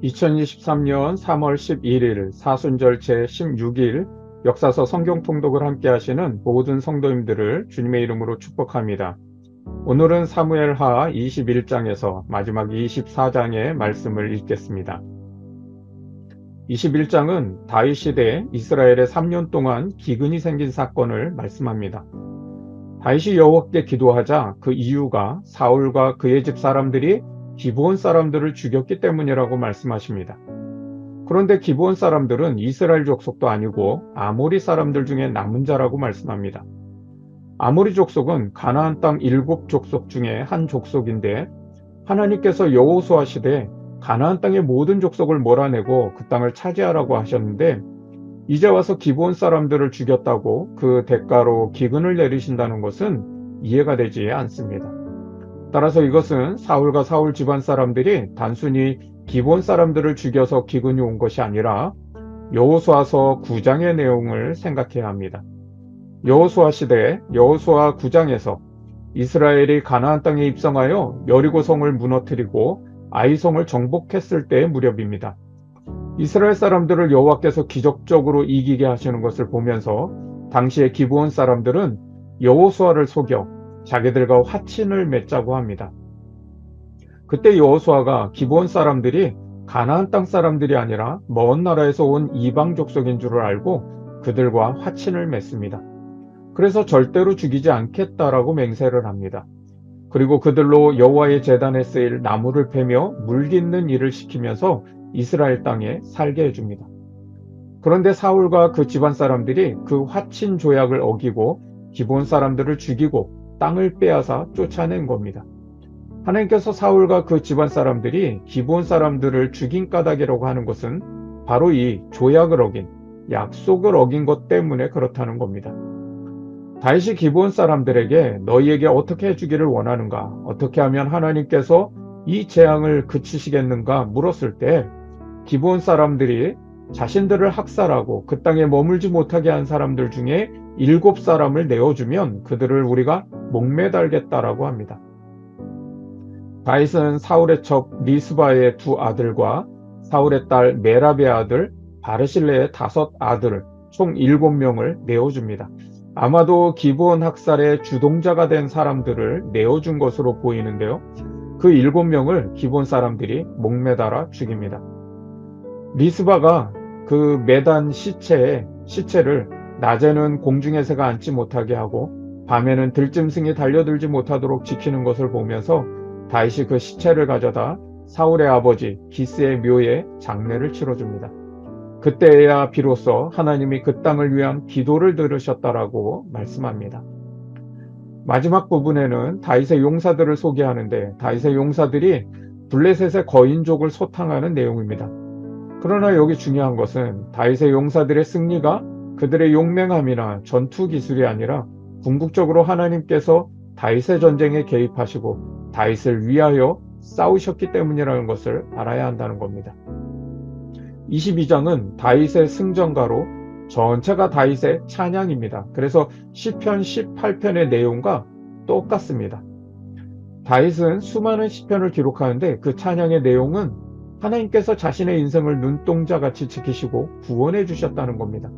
2023년 3월 11일 사순절 제16일 역사서 성경 통독을 함께 하시는 모든 성도님들을 주님의 이름으로 축복합니다. 오늘은 사무엘하 21장에서 마지막 24장의 말씀을 읽겠습니다. 21장은 다윗 시대 이스라엘에 3년 동안 기근이 생긴 사건을 말씀합니다. 다윗이 여호와께 기도하자 그 이유가 사울과 그의 집 사람들이 기브온 사람들을 죽였기 때문이라고 말씀하십니다. 그런데 기브온 사람들은 이스라엘 족속도 아니고 아모리 사람들 중에 남은 자라고 말씀합니다. 아모리 족속은 가나안 땅 7족속 중에 한 족속인데 하나님께서 여호수아 시대에 가나안 땅의 모든 족속을 몰아내고 그 땅을 차지하라고 하셨는데 이제 와서 기브온 사람들을 죽였다고 그 대가로 기근을 내리신다는 것은 이해가 되지 않습니다. 따라서 이것은 사울과 사울 집안 사람들이 단순히 기브온 사람들을 죽여서 기근이 온 것이 아니라 여호수아서 9장의 내용을 생각해야 합니다. 여호수아 시대 여호수아 9장에서 이스라엘이 가나안 땅에 입성하여 여리고성을 무너뜨리고 아이성을 정복했을 때의 무렵입니다. 이스라엘 사람들을 여호와께서 기적적으로 이기게 하시는 것을 보면서 당시의 기브온 사람들은 여호수아를 속여 자기들과 화친을 맺자고 합니다. 그때 여호수아가 기브온 사람들이 가나안 땅 사람들이 아니라 먼 나라에서 온 이방 족속인 줄을 알고 그들과 화친을 맺습니다. 그래서 절대로 죽이지 않겠다라고 맹세를 합니다. 그리고 그들로 여호와의 제단에 쓰일 나무를 패며 물 깃는 일을 시키면서 이스라엘 땅에 살게 해줍니다. 그런데 사울과 그 집안 사람들이 그 화친 조약을 어기고 기브온 사람들을 죽이고 땅을 빼앗아 쫓아낸 겁니다. 하나님께서 사울과 그 집안 사람들이 기브온 사람들을 죽인 까닭이라고 하는 것은 바로 이 조약을 어긴, 약속을 어긴 것 때문에 그렇다는 겁니다. 다윗이 기브온 사람들에게 너희에게 어떻게 해주기를 원하는가? 어떻게 하면 하나님께서 이 재앙을 그치시겠는가? 물었을 때 기브온 사람들이 자신들을 학살하고 그 땅에 머물지 못하게 한 사람들 중에 7사람을 내어주면 그들을 우리가 목매달겠다라고 합니다. 다윗은 사울의 첩 리스바의 2아들과 사울의 딸 메랍의 아들 바르실레의 5아들을 총 7명을 내어줍니다. 아마도 기브온 학살의 주동자가 된 사람들을 내어준 것으로 보이는데요. 그 7명을 기브온 사람들이 목매달아 죽입니다. 리스바가 그 매단 시체를 낮에는 공중의 새가 앉지 못하게 하고 밤에는 들짐승이 달려들지 못하도록 지키는 것을 보면서 다윗이 그 시체를 가져다 사울의 아버지 기스의 묘에 장례를 치러줍니다. 그때야 비로소 하나님이 그 땅을 위한 기도를 들으셨다라고 말씀합니다. 마지막 부분에는 다윗의 용사들을 소개하는데 다윗의 용사들이 블레셋의 거인족을 소탕하는 내용입니다. 그러나 여기 중요한 것은 다윗의 용사들의 승리가 그들의 용맹함이나 전투 기술이 아니라 궁극적으로 하나님께서 다윗의 전쟁에 개입하시고 다윗을 위하여 싸우셨기 때문이라는 것을 알아야 한다는 겁니다. 22장은 다윗의 승전가로 전체가 다윗의 찬양입니다. 그래서 시편 18편의 내용과 똑같습니다. 다윗은 수많은 시편을 기록하는데 그 찬양의 내용은 하나님께서 자신의 인생을 눈동자같이 지키시고 구원해 주셨다는 겁니다.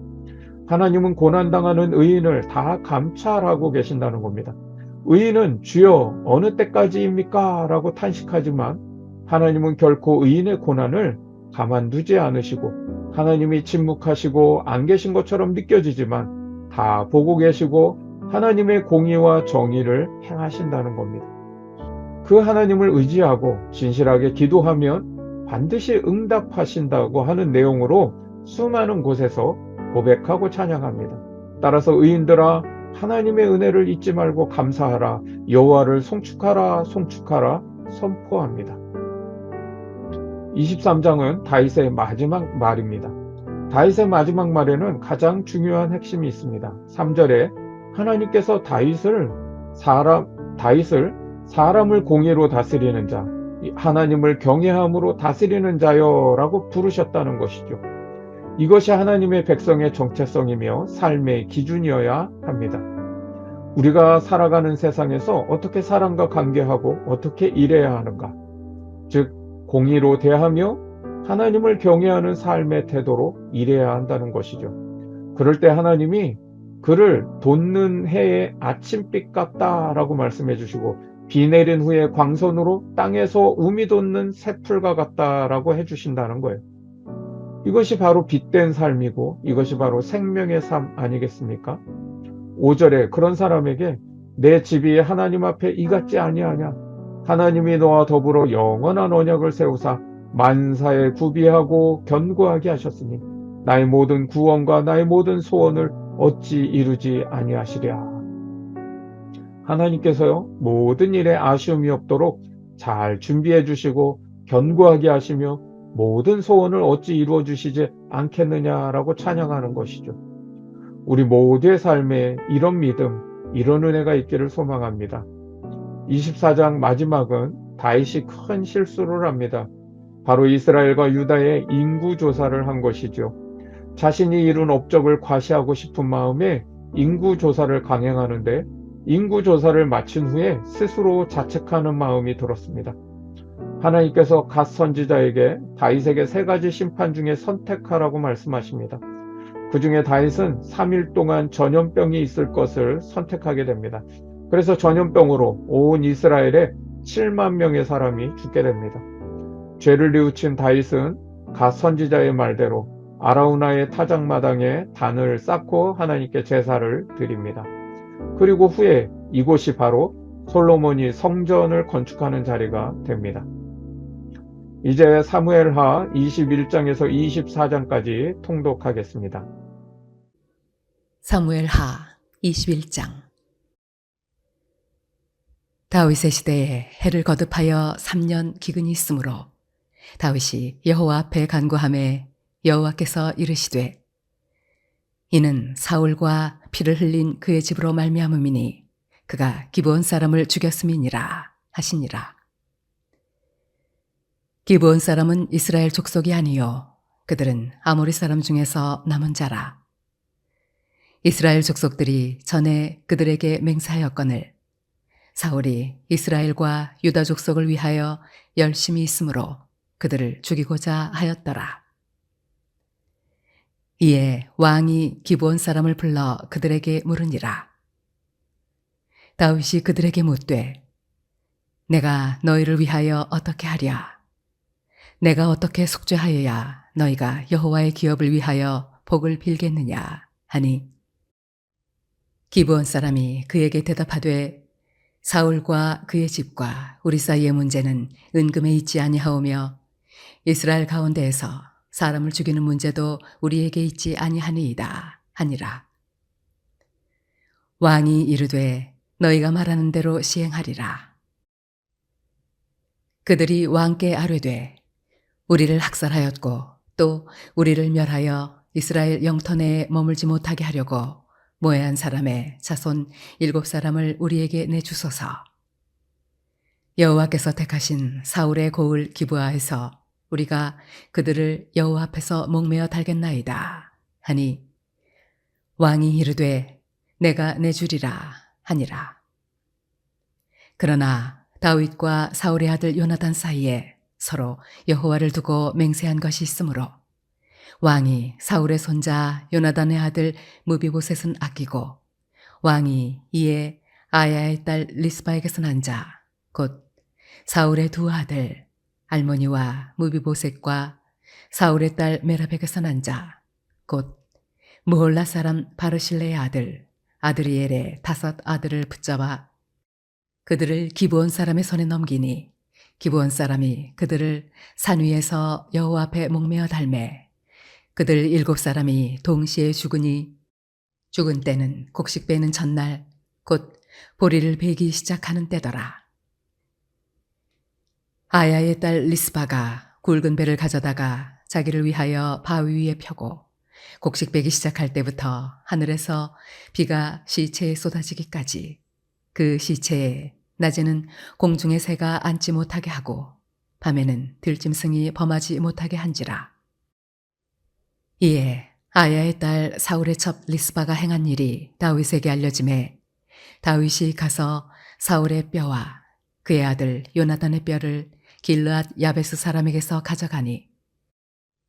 하나님은 고난당하는 의인을 다 감찰하고 계신다는 겁니다. 의인은 주여 어느 때까지입니까? 라고 탄식하지만 하나님은 결코 의인의 고난을 가만두지 않으시고 하나님이 침묵하시고 안 계신 것처럼 느껴지지만 다 보고 계시고 하나님의 공의와 정의를 행하신다는 겁니다. 그 하나님을 의지하고 진실하게 기도하면 반드시 응답하신다고 하는 내용으로 수많은 곳에서 고백하고 찬양합니다. 따라서 의인들아 하나님의 은혜를 잊지 말고 감사하라. 여호와를 송축하라 송축하라 선포합니다. 23장은 다윗의 마지막 말입니다. 다윗의 마지막 말에는 가장 중요한 핵심이 있습니다. 3절에 하나님께서 다윗을 사람을 공의로 다스리는 자, 하나님을 경외함으로 다스리는 자여 라고 부르셨다는 것이죠. 이것이 하나님의 백성의 정체성이며 삶의 기준이어야 합니다. 우리가 살아가는 세상에서 어떻게 사람과 관계하고 어떻게 일해야 하는가, 즉 공의로 대하며 하나님을 경외하는 삶의 태도로 일해야 한다는 것이죠. 그럴 때 하나님이 그를 돋는 해의 아침빛 같다라고 말씀해 주시고, 비 내린 후에 광선으로 땅에서 우미 돋는 새풀과 같다라고 해 주신다는 거예요. 이것이 바로 빛된 삶이고 이것이 바로 생명의 삶 아니겠습니까? 5절에 그런 사람에게 내 집이 하나님 앞에 이같지 아니하냐, 하나님이 너와 더불어 영원한 언약을 세우사 만사에 구비하고 견고하게 하셨으니 나의 모든 구원과 나의 모든 소원을 어찌 이루지 아니하시랴. 하나님께서요, 모든 일에 아쉬움이 없도록 잘 준비해 주시고 견고하게 하시며 모든 소원을 어찌 이루어 주시지 않겠느냐라고 찬양하는 것이죠. 우리 모두의 삶에 이런 믿음, 이런 은혜가 있기를 소망합니다. 24장 마지막은 다윗이 큰 실수를 합니다. 바로 이스라엘과 유다의 인구 조사를 한 것이죠. 자신이 이룬 업적을 과시하고 싶은 마음에 인구 조사를 강행하는데, 인구 조사를 마친 후에 스스로 자책하는 마음이 들었습니다. 하나님께서 갓 선지자에게 다윗에게 3가지 심판 중에 선택하라고 말씀하십니다. 그 중에 다윗은 3일 동안 전염병이 있을 것을 선택하게 됩니다. 그래서 전염병으로 온 이스라엘에 7만 명의 사람이 죽게 됩니다. 죄를 뉘우친 다윗은 갓 선지자의 말대로 아라우나의 타작마당에 단을 쌓고 하나님께 제사를 드립니다. 그리고 후에 이곳이 바로 솔로몬이 성전을 건축하는 자리가 됩니다. 이제 사무엘하 21장에서 24장까지 통독하겠습니다. 사무엘하 21장. 다윗의 시대에 해를 거듭하여 3년 기근이 있으므로 다윗이 여호와 앞에 간구하매 여호와께서 이르시되 이는 사울과 피를 흘린 그의 집으로 말미암음이니 그가 기브온 사람을 죽였음이니라 하시니라. 기브온 사람은 이스라엘 족속이 아니요 그들은 아모리 사람 중에서 남은 자라. 이스라엘 족속들이 전에 그들에게 맹세하였거늘 사울이 이스라엘과 유다 족속을 위하여 열심히 있으므로 그들을 죽이고자 하였더라. 이에 왕이 기브온 사람을 불러 그들에게 물으니라. 다윗이 그들에게 묻되 내가 너희를 위하여 어떻게 하랴? 내가 어떻게 속죄하여야 너희가 여호와의 기업을 위하여 복을 빌겠느냐 하니 기브온 사람이 그에게 대답하되 사울과 그의 집과 우리 사이의 문제는 은금에 있지 아니하오며 이스라엘 가운데에서 사람을 죽이는 문제도 우리에게 있지 아니하니이다 하니라. 왕이 이르되 너희가 말하는 대로 시행하리라. 그들이 왕께 아뢰되 우리를 학살하였고 또 우리를 멸하여 이스라엘 영토 내에 머물지 못하게 하려고 모해한 사람의 자손 7사람을 우리에게 내주소서. 여호와께서 택하신 사울의 고을 기브아에서 우리가 그들을 여호와 앞에서 목매어 달겠나이다 하니 왕이 이르되 내가 내주리라 하니라. 그러나 다윗과 사울의 아들 요나단 사이에 서로 여호와를 두고 맹세한 것이 있으므로 왕이 사울의 손자 요나단의 아들 무비보셋은 아끼고 왕이 이에 아야의 딸 리스바에게서 난 자 곧 사울의 2 아들 알모니와 무비보셋과 사울의 딸 메라백에서 난 자 곧 무홀라 사람 바르실레의 아들 아드리엘의 5 아들을 붙잡아 그들을 기브온 사람의 손에 넘기니 기브온 사람이 그들을 산 위에서 여호와 앞에 목매어 달매 그들 7사람이 동시에 죽으니 죽은 때는 곡식 베는 전날 곧 보리를 베기 시작하는 때더라. 아야의 딸 리스바가 굵은 배를 가져다가 자기를 위하여 바위 위에 펴고 곡식 베기 시작할 때부터 하늘에서 비가 시체에 쏟아지기까지 그 시체에 낮에는 공중의 새가 앉지 못하게 하고 밤에는 들짐승이 범하지 못하게 한지라. 이에 아야의 딸 사울의 첩 리스바가 행한 일이 다윗에게 알려지매 다윗이 가서 사울의 뼈와 그의 아들 요나단의 뼈를 길르앗 야베스 사람에게서 가져가니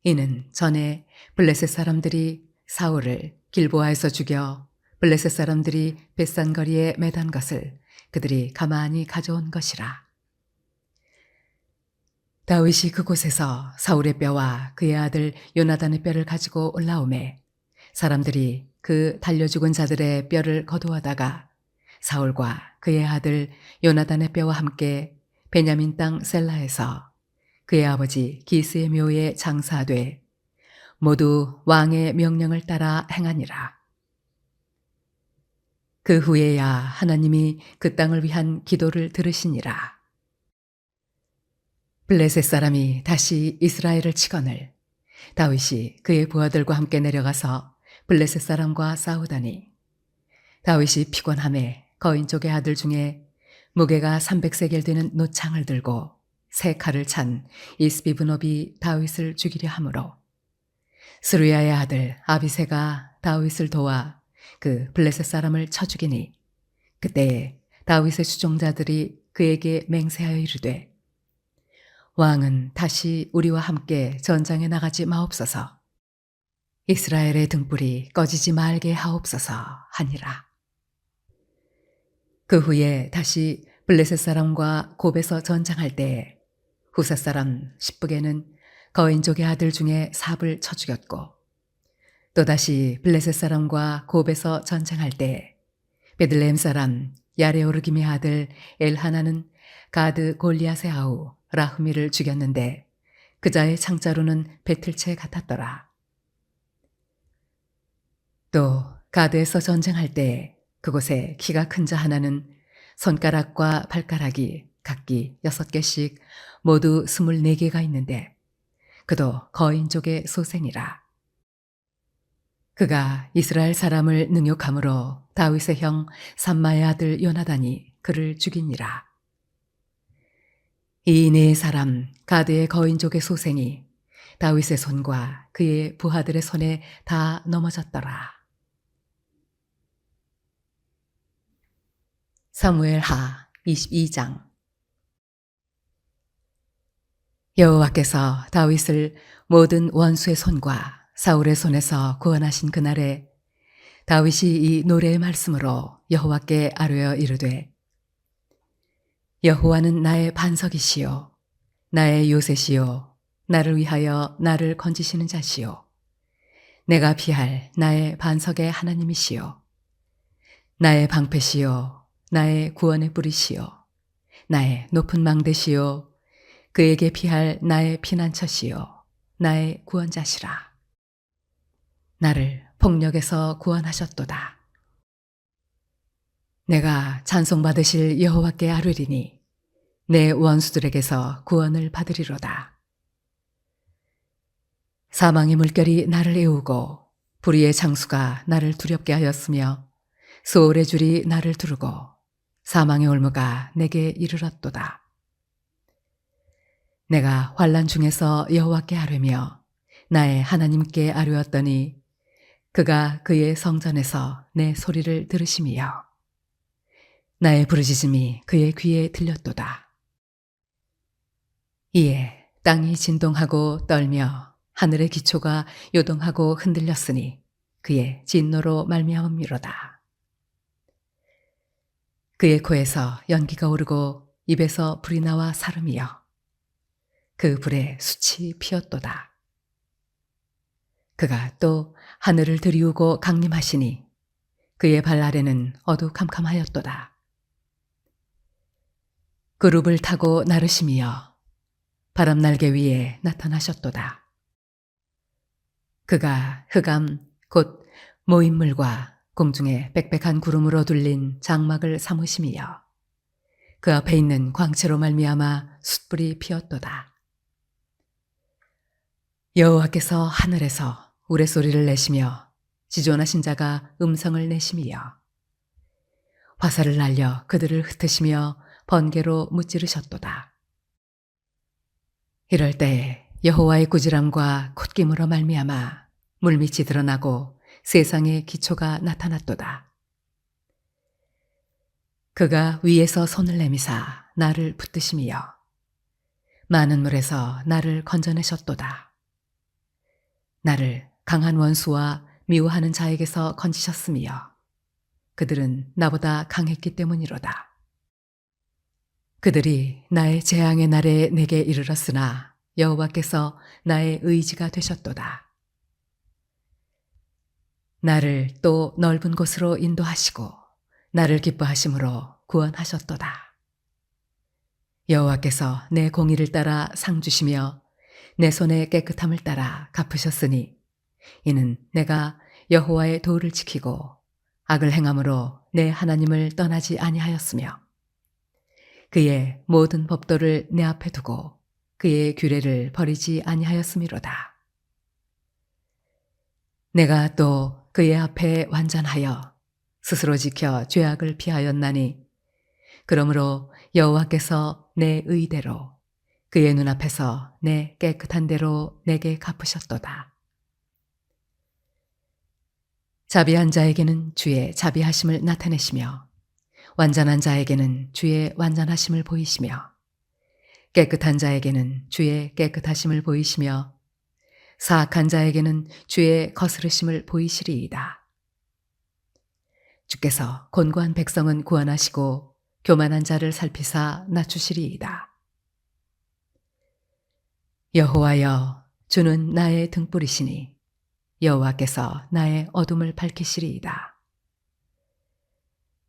이는 전에 블레셋 사람들이 사울을 길보아에서 죽여 블레셋 사람들이 벳산거리에 매단 것을 그들이 가만히 가져온 것이라. 다윗이 그곳에서 사울의 뼈와 그의 아들 요나단의 뼈를 가지고 올라오매 사람들이 그 달려 죽은 자들의 뼈를 거두어다가 사울과 그의 아들 요나단의 뼈와 함께 베냐민 땅 셀라에서 그의 아버지 기스의 묘에 장사돼 모두 왕의 명령을 따라 행하니라. 그 후에야 하나님이 그 땅을 위한 기도를 들으시니라. 블레셋 사람이 다시 이스라엘을 치거늘 다윗이 그의 부하들과 함께 내려가서 블레셋 사람과 싸우다니 다윗이 피곤함에 거인족의 아들 중에 무게가 300세겔 되는 노창을 들고 세 칼을 찬 이스비브노비 다윗을 죽이려 하므로 스루야의 아들 아비새가 다윗을 도와 그 블레셋 사람을 쳐 죽이니 그때에 다윗의 수종자들이 그에게 맹세하여 이르되 왕은 다시 우리와 함께 전장에 나가지 마옵소서. 이스라엘의 등불이 꺼지지 말게 하옵소서 하니라. 그 후에 다시 블레셋 사람과 곱에서 전장할 때에 후사 사람 십북에는 거인족의 아들 중에 삽을 쳐 죽였고 또다시 블레셋 사람과 곱에서 전쟁할 때에 베들레헴 사람 야레오르김의 아들 엘하나는 가드 골리앗의 아우 라흐미를 죽였는데 그자의 창자루는 배틀채 같았더라. 또 가드에서 전쟁할 때에 그곳에 키가 큰 자 하나는 손가락과 발가락이 각기 6개씩 모두 24개가 있는데 그도 거인족의 소생이라. 그가 이스라엘 사람을 능욕함으로 다윗의 형 삼마의 아들 요나단이 그를 죽이니라. 이 네 사람 가드의 거인족의 소생이 다윗의 손과 그의 부하들의 손에 다 넘어졌더라. 사무엘하 22장. 여호와께서 다윗을 모든 원수의 손과 사울의 손에서 구원하신 그날에 다윗이 이 노래의 말씀으로 여호와께 아뢰어 이르되 여호와는 나의 반석이시요 나의 요새시요 나를 위하여 나를 건지시는 자시요 내가 피할 나의 반석의 하나님이시요 나의 방패시요 나의 구원의 뿌리시요 나의 높은 망대시요 그에게 피할 나의 피난처시요 나의 구원자시라. 나를 폭력에서 구원하셨도다. 내가 찬송받으실 여호와께 아뢰리니 내 원수들에게서 구원을 받으리로다. 사망의 물결이 나를 애우고 불의의 장수가 나를 두렵게 하였으며 소울의 줄이 나를 두르고 사망의 올무가 내게 이르렀도다. 내가 환난 중에서 여호와께 아뢰며 나의 하나님께 아뢰었더니 그가 그의 성전에서 내 소리를 들으심이여 나의 부르짖음이 그의 귀에 들렸도다. 이에 땅이 진동하고 떨며 하늘의 기초가 요동하고 흔들렸으니 그의 진노로 말미암음이로다. 그의 코에서 연기가 오르고 입에서 불이 나와 사름이여 그 불에 숯이 피었도다. 그가 또 하늘을 들이우고 강림하시니 그의 발 아래는 어두캄캄하였도다. 그룹을 타고 나르시며 바람 날개 위에 나타나셨도다. 그가 흑암 곧 모인물과 공중에 빽빽한 구름으로 둘린 장막을 삼으심이여 그 앞에 있는 광채로 말미암아 숯불이 피었도다. 여호와께서 하늘에서 우레소리를 내시며 지존하신 자가 음성을 내심이여 화살을 날려 그들을 흩으시며 번개로 무찌르셨도다. 이럴 때에 여호와의 꾸지람과 콧김으로 말미암아 물밑이 드러나고 세상의 기초가 나타났도다. 그가 위에서 손을 내미사 나를 붙드심이여 많은 물에서 나를 건져내셨도다. 나를 강한 원수와 미워하는 자에게서 건지셨으며 그들은 나보다 강했기 때문이로다. 그들이 나의 재앙의 날에 내게 이르렀으나 여호와께서 나의 의지가 되셨도다. 나를 또 넓은 곳으로 인도하시고 나를 기뻐하심으로 구원하셨도다. 여호와께서 내 공의를 따라 상 주시며 내 손의 깨끗함을 따라 갚으셨으니 이는 내가 여호와의 도를 지키고 악을 행함으로 내 하나님을 떠나지 아니하였으며 그의 모든 법도를 내 앞에 두고 그의 규례를 버리지 아니하였음이로다. 내가 또 그의 앞에 완전하여 스스로 지켜 죄악을 피하였나니 그러므로 여호와께서 내 의대로 그의 눈앞에서 내 깨끗한 대로 내게 갚으셨도다. 자비한 자에게는 주의 자비하심을 나타내시며 완전한 자에게는 주의 완전하심을 보이시며 깨끗한 자에게는 주의 깨끗하심을 보이시며 사악한 자에게는 주의 거스르심을 보이시리이다. 주께서 곤고한 백성은 구원하시고 교만한 자를 살피사 낮추시리이다. 여호와여, 주는 나의 등불이시니 여호와께서 나의 어둠을 밝히시리이다.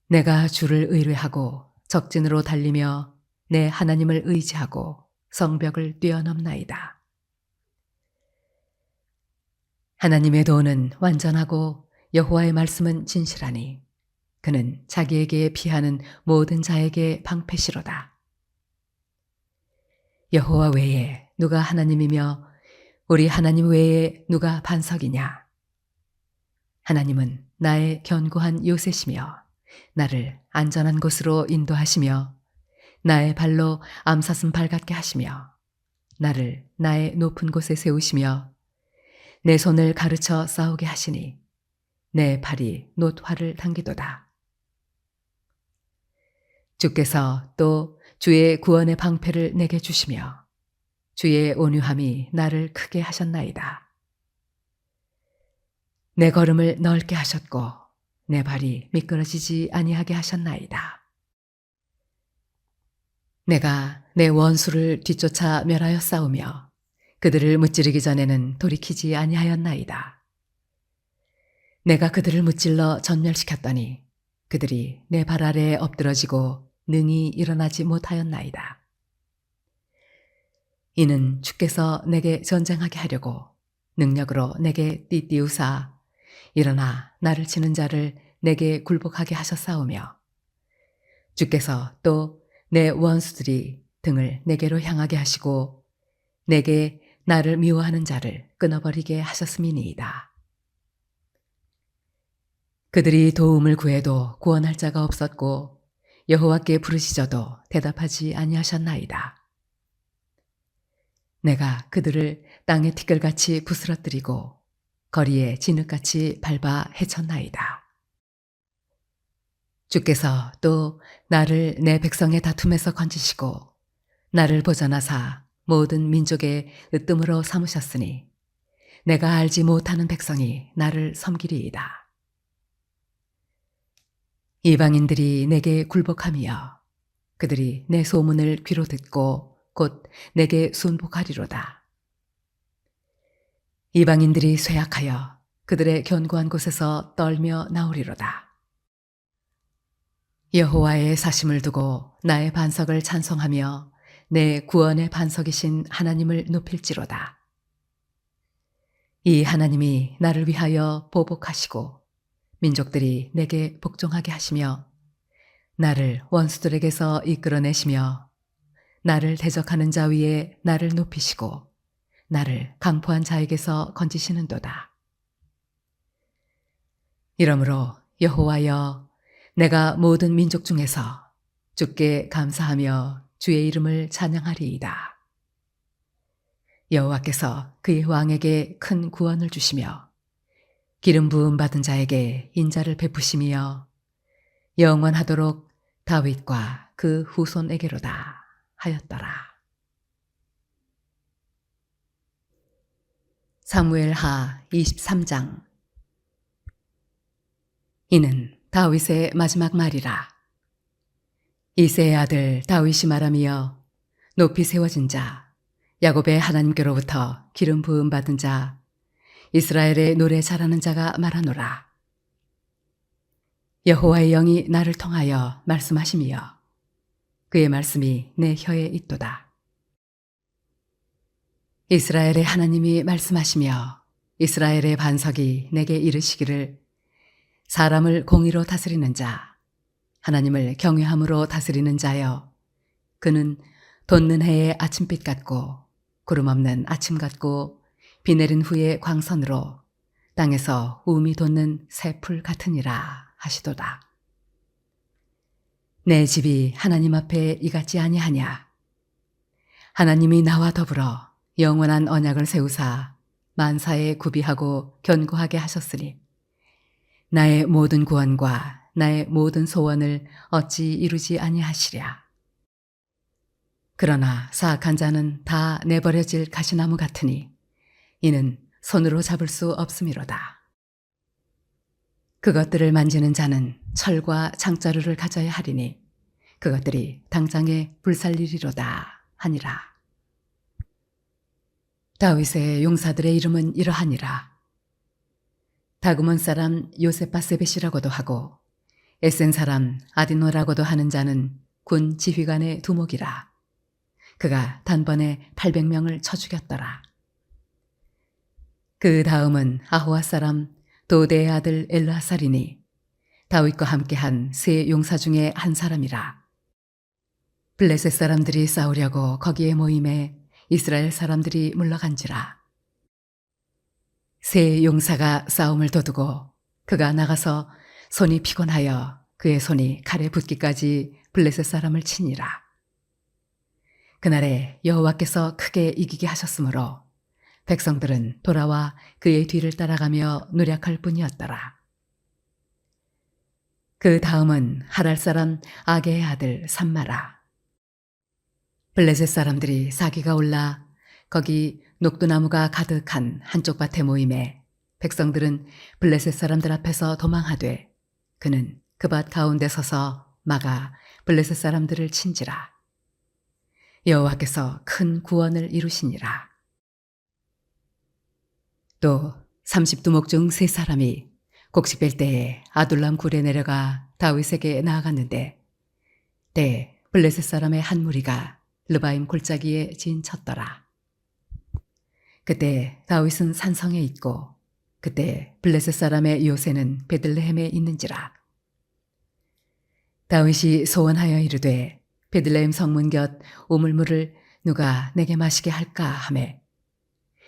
내가 주를 의뢰하고 적진으로 달리며 내 하나님을 의지하고 성벽을 뛰어넘나이다. 하나님의 도는 완전하고 여호와의 말씀은 진실하니 그는 자기에게 피하는 모든 자에게 방패시로다. 여호와 외에 누가 하나님이며 우리 하나님 외에 누가 반석이냐? 하나님은 나의 견고한 요새시며 나를 안전한 곳으로 인도하시며 나의 발로 암사슴 발 같게 하시며 나를 나의 높은 곳에 세우시며 내 손을 가르쳐 싸우게 하시니 내 발이 놋활을 당기도다. 주께서 또 주의 구원의 방패를 내게 주시며 주의 온유함이 나를 크게 하셨나이다. 내 걸음을 넓게 하셨고 내 발이 미끄러지지 아니하게 하셨나이다. 내가 내 원수를 뒤쫓아 멸하여 싸우며 그들을 무찌르기 전에는 돌이키지 아니하였나이다. 내가 그들을 무찔러 전멸시켰더니 그들이 내 발 아래에 엎드러지고 능히 일어나지 못하였나이다. 이는 주께서 내게 전쟁하게 하려고 능력으로 내게 띠띠우사 일어나 나를 치는 자를 내게 굴복하게 하셨사오며 주께서 또 내 원수들이 등을 내게로 향하게 하시고 내게 나를 미워하는 자를 끊어버리게 하셨음이니이다. 그들이 도움을 구해도 구원할 자가 없었고 여호와께 부르시져도 대답하지 아니하셨나이다. 내가 그들을 땅의 티끌같이 부스러뜨리고 거리에 진흙같이 밟아 헤쳤나이다. 주께서 또 나를 내 백성의 다툼에서 건지시고 나를 보전하사 모든 민족의 으뜸으로 삼으셨으니 내가 알지 못하는 백성이 나를 섬기리이다. 이방인들이 내게 굴복하며 그들이 내 소문을 귀로 듣고 곧 내게 순복하리로다. 이방인들이 쇠약하여 그들의 견고한 곳에서 떨며 나오리로다. 여호와의 사심을 두고 나의 반석을 찬송하며 내 구원의 반석이신 하나님을 높일지로다. 이 하나님이 나를 위하여 보복하시고 민족들이 내게 복종하게 하시며 나를 원수들에게서 이끌어내시며 나를 대적하는 자 위에 나를 높이시고 나를 강포한 자에게서 건지시는도다. 이러므로 여호와여, 내가 모든 민족 중에서 주께 감사하며 주의 이름을 찬양하리이다. 여호와께서 그의 왕에게 큰 구원을 주시며 기름 부음 받은 자에게 인자를 베푸시며 영원하도록 다윗과 그 후손에게로다 하였더라. 사무엘하 23장. 이는 다윗의 마지막 말이라. 이새의 아들 다윗이 말하며 높이 세워진 자, 야곱의 하나님께로부터 기름 부음 받은 자, 이스라엘의 노래 잘하는 자가 말하노라. 여호와의 영이 나를 통하여 말씀하시며 그의 말씀이 내 혀에 있도다. 이스라엘의 하나님이 말씀하시며 이스라엘의 반석이 내게 이르시기를, 사람을 공의로 다스리는 자, 하나님을 경외함으로 다스리는 자여, 그는 돋는 해의 아침빛 같고 구름 없는 아침 같고 비 내린 후의 광선으로 땅에서 우음이 돋는 새 풀 같으니라 하시도다. 내 집이 하나님 앞에 이같지 아니하냐. 하나님이 나와 더불어 영원한 언약을 세우사 만사에 구비하고 견고하게 하셨으니 나의 모든 구원과 나의 모든 소원을 어찌 이루지 아니하시랴. 그러나 사악한 자는 다 내버려질 가시나무 같으니 이는 손으로 잡을 수 없음이로다. 그것들을 만지는 자는 철과 창자루를 가져야 하리니 그것들이 당장에 불살리리로다 하니라. 다윗의 용사들의 이름은 이러하니라. 다구몬 사람 요세바세벳이라고도 하고 에센 사람 아디노라고도 하는 자는 군 지휘관의 두목이라. 그가 단번에 800명을 쳐 죽였더라. 그 다음은 아호와 사람 도대의 아들 엘르하살이니 다윗과 함께한 세 용사 중에 한 사람이라. 블레셋 사람들이 싸우려고 거기에 모임에 이스라엘 사람들이 물러간지라. 세 용사가 싸움을 도두고 그가 나가서 손이 피곤하여 그의 손이 칼에 붙기까지 블레셋 사람을 치니라. 그날에 여호와께서 크게 이기게 하셨으므로 백성들은 돌아와 그의 뒤를 따라가며 노력할 뿐이었더라. 그 다음은 하랄 사람 아게의 아들 삼마라. 블레셋 사람들이 사기가 올라 거기 녹두나무가 가득한 한쪽 밭에 모임에 백성들은 블레셋 사람들 앞에서 도망하되 그는 그 밭 가운데 서서 막아 블레셋 사람들을 친지라. 여호와께서 큰 구원을 이루시니라. 또 30두목 중 세 사람이 곡식 뺄 때에 아둘람 굴에 내려가 다윗에게 나아갔는데 때 블레셋 사람의 한 무리가 르바임 골짜기에 진쳤더라. 그때 다윗은 산성에 있고 그때 블레셋 사람의 요새는 베들레헴에 있는지라. 다윗이 소원하여 이르되 베들레헴 성문 곁 우물물을 누가 내게 마시게 할까 하매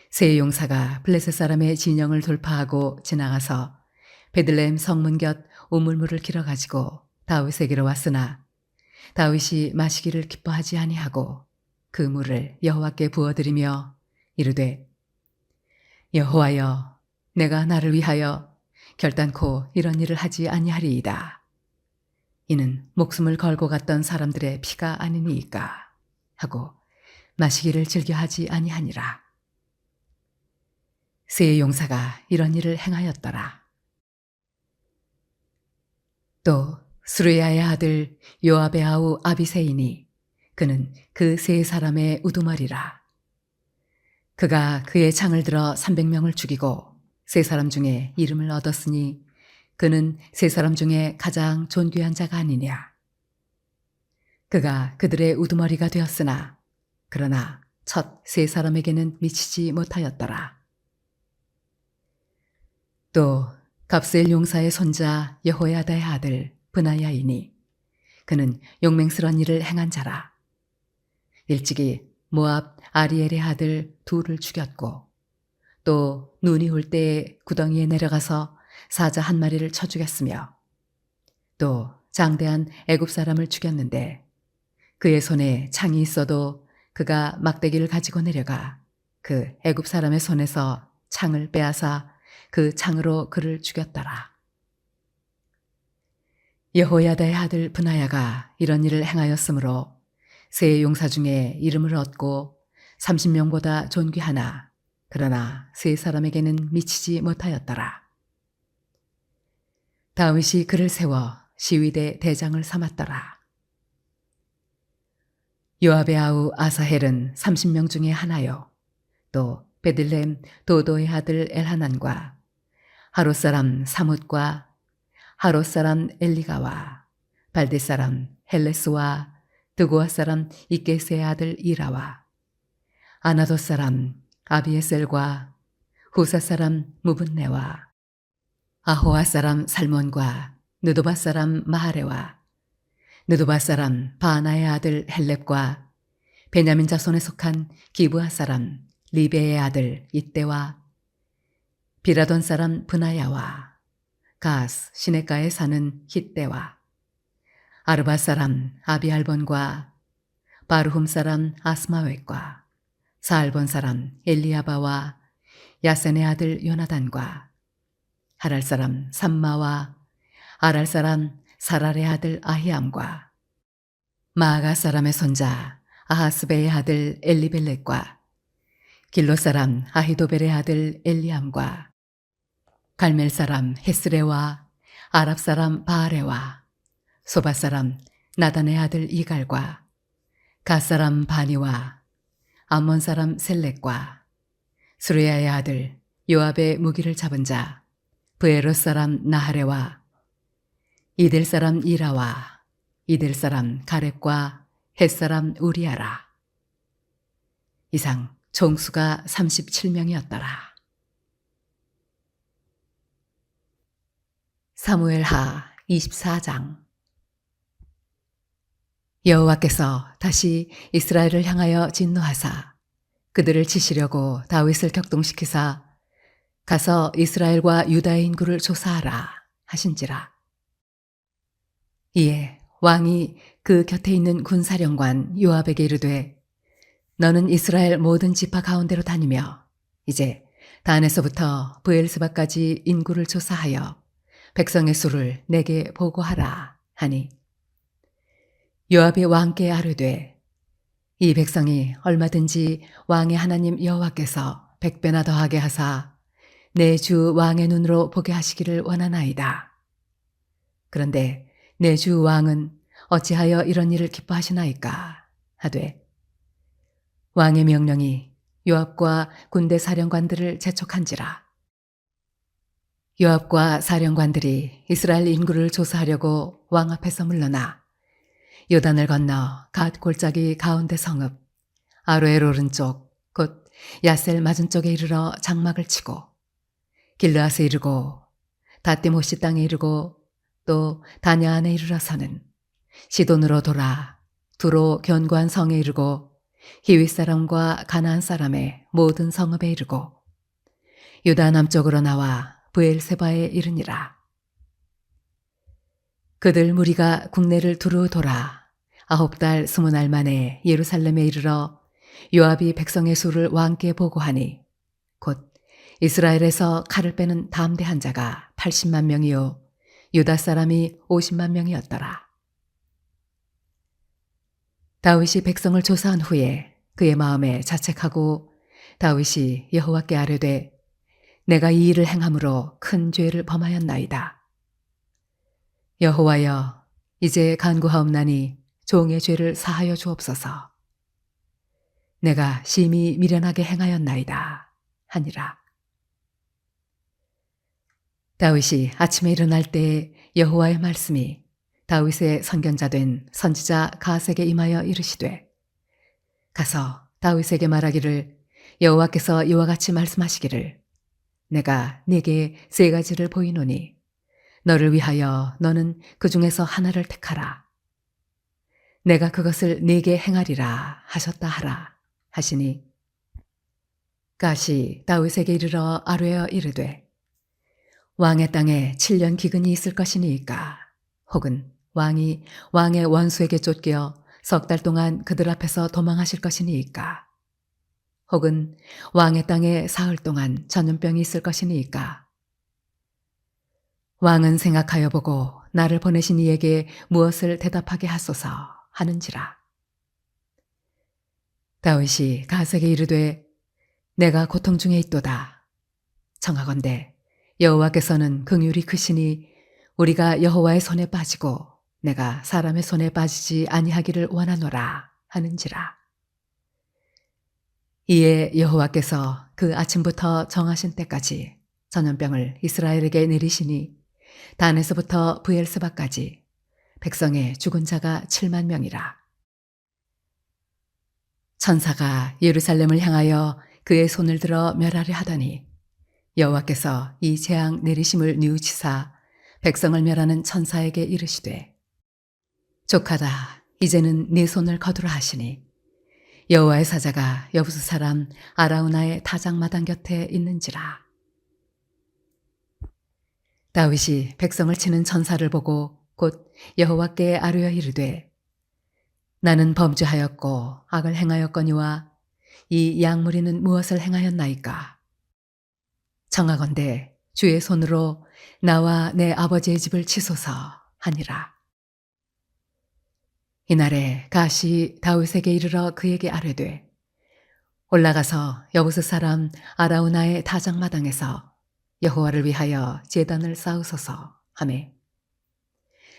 세 용사가 블레셋 사람의 진영을 돌파하고 지나가서 베들레헴 성문 곁 우물물을 길어 가지고 다윗에게로 왔으나 다윗이 마시기를 기뻐하지 아니하고 그 물을 여호와께 부어드리며 이르되, 여호와여, 내가 나를 위하여 결단코 이런 일을 하지 아니하리이다. 이는 목숨을 걸고 갔던 사람들의 피가 아니니이까 하고 마시기를 즐겨하지 아니하니라. 세 용사가 이런 일을 행하였더라. 또 수르야의 아들 요압의 아우 아비새이니 그는 그 세 사람의 우두머리라. 그가 그의 창을 들어 300명을 죽이고 세 사람 중에 이름을 얻었으니 그는 세 사람 중에 가장 존귀한 자가 아니냐. 그가 그들의 우두머리가 되었으나 그러나 첫 세 사람에게는 미치지 못하였더라. 또 갑스엘 용사의 손자 여호야다의 아들 브나야이니 그는 용맹스러운 일을 행한 자라. 일찍이 모압 아리엘의 아들 둘을 죽였고 또 눈이 올 때에 구덩이에 내려가서 사자 한 마리를 쳐 죽였으며 또 장대한 애굽 사람을 죽였는데 그의 손에 창이 있어도 그가 막대기를 가지고 내려가 그 애굽 사람의 손에서 창을 빼앗아 그 창으로 그를 죽였더라. 여호야다의 아들 브나야가 이런 일을 행하였으므로 세 용사 중에 이름을 얻고 30명보다 존귀하나 그러나 세 사람에게는 미치지 못하였더라. 다윗이 그를 세워 시위대 대장을 삼았더라. 요압의 아우 아사헬은 30명 중에 하나요. 또 베들레헴 도도의 아들 엘하난과 하롯 사람 사뭇과 하롯 사람 엘리가와 발데 사람 헬레스와 드고아 사람 이게스의 아들 이라와 아나돗 사람 아비에셀과 후사 사람 무분네와 아호아 사람 살몬과 느도바 사람 마하레와 느도바 사람 바나의 아들 헬렙과 베냐민 자손에 속한 기브아 사람 리베의 아들 이때와 비라돈 사람 브나야와 가스 시내가에 사는 hit대와 아르바 사람 아비알본과 바르훔 사람 아스마웻과 사알본 사람 엘리아바와 야센의 아들 요나단과 하랄 사람 삼마와 아랄 사람 사랄의 아들 아히암과 마아가 사람의 손자 아하스베의 아들 엘리벨렛과 길로 사람 아히도벨의 아들 엘리암과 갈멜 사람 헤스레와 아랍 사람 바아레와 소바 사람 나단의 아들 이갈과 갓 사람 바니와 암몬 사람 셀렉과 수르야의 아들 요압의 무기를 잡은 자 브에롯 사람 나하레와 이델 사람 이라와 이델 사람 가렙과 헷 사람 우리아라. 이상 총수가 37명이었더라. 사무엘하 24장. 여호와께서 다시 이스라엘을 향하여 진노하사 그들을 치시려고 다윗을 격동시키사 가서 이스라엘과 유다의 인구를 조사하라 하신지라. 이에 왕이 그 곁에 있는 군사령관 요압에게 이르되 너는 이스라엘 모든 지파 가운데로 다니며 이제 단에서부터 브엘스바까지 인구를 조사하여 백성의 수를 내게 보고하라 하니 요압이 왕께 아뢰되 이 백성이 얼마든지 왕의 하나님 여호와께서 100배나 더하게 하사 내 주 왕의 눈으로 보게 하시기를 원하나이다. 그런데 내 주 왕은 어찌하여 이런 일을 기뻐하시나이까 하되 왕의 명령이 요압과 군대 사령관들을 재촉한지라. 요압과 사령관들이 이스라엘 인구를 조사하려고 왕 앞에서 물러나 요단을 건너 갓 골짜기 가운데 성읍 아로엘 오른쪽 곧 야셀 맞은쪽에 이르러 장막을 치고 길르앗에 이르고 다띠모시 땅에 이르고 또 다냐안에 이르러서는 시돈으로 돌아 두로 견고한 성에 이르고 히윗 사람과 가나안 사람의 모든 성읍에 이르고 유다 남쪽으로 나와 브엘세바에 이르니라. 그들 무리가 국내를 두루 돌아 9달 20날 만에 예루살렘에 이르러 요압이 백성의 수를 왕께 보고하니 곧 이스라엘에서 칼을 빼는 담대한 자가 80만 명이요 유다 사람이 50만 명이었더라. 다윗이 백성을 조사한 후에 그의 마음에 자책하고 다윗이 여호와께 아뢰되 내가 이 일을 행함으로 큰 죄를 범하였나이다. 여호와여 이제 간구하옵나니 종의 죄를 사하여 주옵소서. 내가 심히 미련하게 행하였나이다 하니라. 다윗이 아침에 일어날 때 여호와의 말씀이 다윗의 선견자 된 선지자 가세게 임하여 이르시되 가서 다윗에게 말하기를 여호와께서 이와 같이 말씀하시기를 내가 네게 3가지를 보이노니 너를 위하여 너는 그 중에서 하나를 택하라. 내가 그것을 네게 행하리라 하셨다 하라 하시니 갓이 다윗에게 이르러 아뢰어 이르되 왕의 땅에 7년 기근이 있을 것이니이까 혹은 왕이 왕의 원수에게 쫓겨 석 달 동안 그들 앞에서 도망하실 것이니이까 혹은 왕의 땅에 사흘 동안 전염병이 있을 것이니이까 왕은 생각하여 보고 나를 보내신 이에게 무엇을 대답하게 하소서 하는지라. 다윗이 가세게 이르되 내가 고통 중에 있도다. 청하건대 여호와께서는 긍휼이 크시니 우리가 여호와의 손에 빠지고 내가 사람의 손에 빠지지 아니하기를 원하노라 하는지라. 이에 여호와께서 그 아침부터 정하신 때까지 전염병을 이스라엘에게 내리시니 단에서부터 브엘스바까지 백성의 죽은 자가 7만 명이라. 천사가 예루살렘을 향하여 그의 손을 들어 멸하려 하더니 여호와께서 이 재앙 내리심을 뉘우치사 백성을 멸하는 천사에게 이르시되 족하다 이제는 네 손을 거두라 하시니 여호와의 사자가 여부스 사람 아라우나의 타작마당 곁에 있는지라. 다윗이 백성을 치는 천사를 보고 곧 여호와께 아뢰어 이르되 나는 범죄하였고 악을 행하였거니와 이 양무리는 무엇을 행하였나이까. 청하건대 주의 손으로 나와 내 아버지의 집을 치소서 하니라. 이날에 갓이 다윗에게 이르러 그에게 아뢰되 올라가서 여부스 사람 아라우나의 타작마당에서 여호와를 위하여 제단을 쌓으소서 하매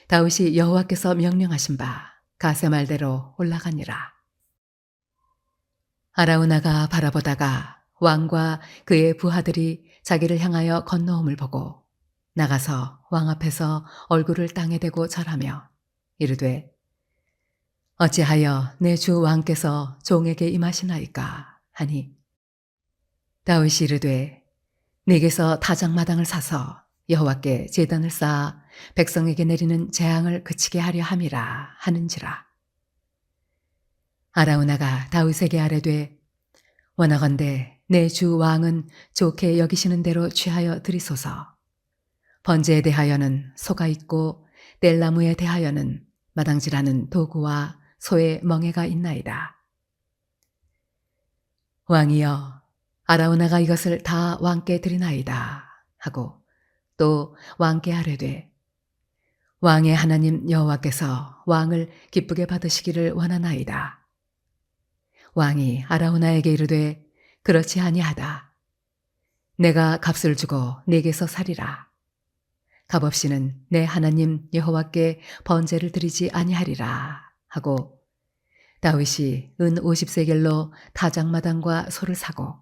다윗이 여호와께서 명령하신 바 갓의 말대로 올라가니라. 아라우나가 바라보다가 왕과 그의 부하들이 자기를 향하여 건너옴을 보고 나가서 왕 앞에서 얼굴을 땅에 대고 절하며 이르되 어찌하여 내 주 왕께서 종에게 임하시나이까 하니 다윗이 이르되 네게서 타작마당을 사서 여호와께 제단을 쌓아 백성에게 내리는 재앙을 그치게 하려 함이라 하는지라. 아라우나가 다윗에게 아뢰되 원하건대 내 주 왕은 좋게 여기시는 대로 취하여 드리소서. 번제에 대하여는 소가 있고 뗄나무에 대하여는 마당질하는 도구와 소의 멍에가 있나이다. 왕이여 아라우나가 이것을 다 왕께 드리나이다 하고 또 왕께 아뢰되 왕의 하나님 여호와께서 왕을 기쁘게 받으시기를 원하나이다. 왕이 아라우나에게 이르되 그렇지 아니하다. 내가 값을 주고 네게서 사리라. 값없이는 내 하나님 여호와께 번제를 드리지 아니하리라 하고 다윗이 은 50세겔로 타작마당과 소를 사고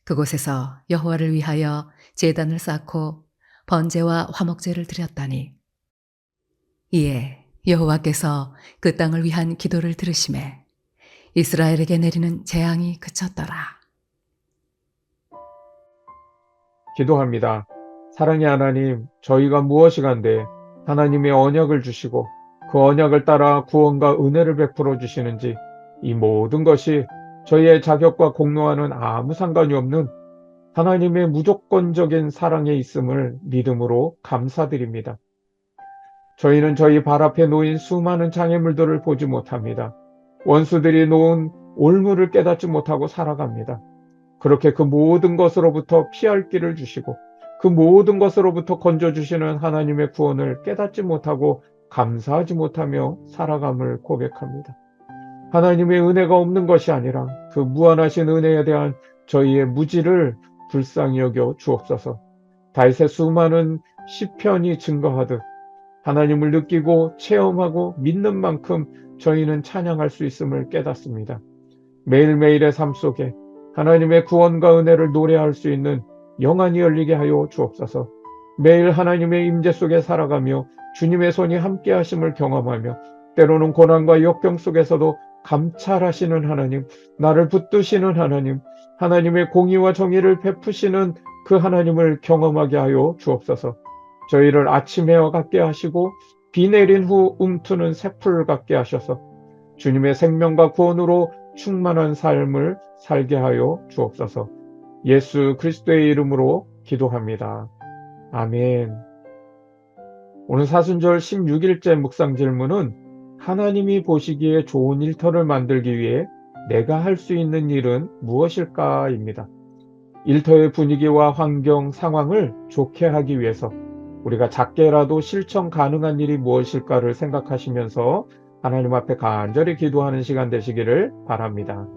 그곳에서 여호와를 위하여 제단을 쌓고 번제와 화목제를 드렸다니 이에 여호와께서 그 땅을 위한 기도를 들으시매 이스라엘에게 내리는 재앙이 그쳤더라. 기도합니다. 사랑의 하나님, 저희가 무엇이간데 하나님의 언약을 주시고 그 언약을 따라 구원과 은혜를 베풀어 주시는지 이 모든 것이 저희의 자격과 공로와는 아무 상관이 없는 하나님의 무조건적인 사랑에 있음을 믿음으로 감사드립니다. 저희는 저희 발 앞에 놓인 수많은 장애물들을 보지 못합니다. 원수들이 놓은 올무를 깨닫지 못하고 살아갑니다. 그렇게 그 모든 것으로부터 피할 길을 주시고 그 모든 것으로부터 건져주시는 하나님의 구원을 깨닫지 못하고 감사하지 못하며 살아감을 고백합니다. 하나님의 은혜가 없는 것이 아니라 그 무한하신 은혜에 대한 저희의 무지를 불쌍히 여겨 주옵소서. 다윗의 수많은 시편이 증거하듯 하나님을 느끼고 체험하고 믿는 만큼 저희는 찬양할 수 있음을 깨닫습니다. 매일매일의 삶 속에 하나님의 구원과 은혜를 노래할 수 있는 영안이 열리게 하여 주옵소서. 매일 하나님의 임재 속에 살아가며 주님의 손이 함께 하심을 경험하며 때로는 고난과 역병 속에서도 감찰하시는 하나님, 나를 붙드시는 하나님, 하나님의 공의와 정의를 베푸시는 그 하나님을 경험하게 하여 주옵소서. 저희를 아침해와 같게 하시고 비 내린 후 움트는 새풀 같게 하셔서 주님의 생명과 구원으로 충만한 삶을 살게 하여 주옵소서. 예수 그리스도의 이름으로 기도합니다. 아멘. 오늘 사순절 16일째 묵상 질문은 하나님이 보시기에 좋은 일터를 만들기 위해 내가 할 수 있는 일은 무엇일까?입니다. 일터의 분위기와 환경, 상황을 좋게 하기 위해서 우리가 작게라도 실천 가능한 일이 무엇일까를 생각하시면서 하나님 앞에 간절히 기도하는 시간 되시기를 바랍니다.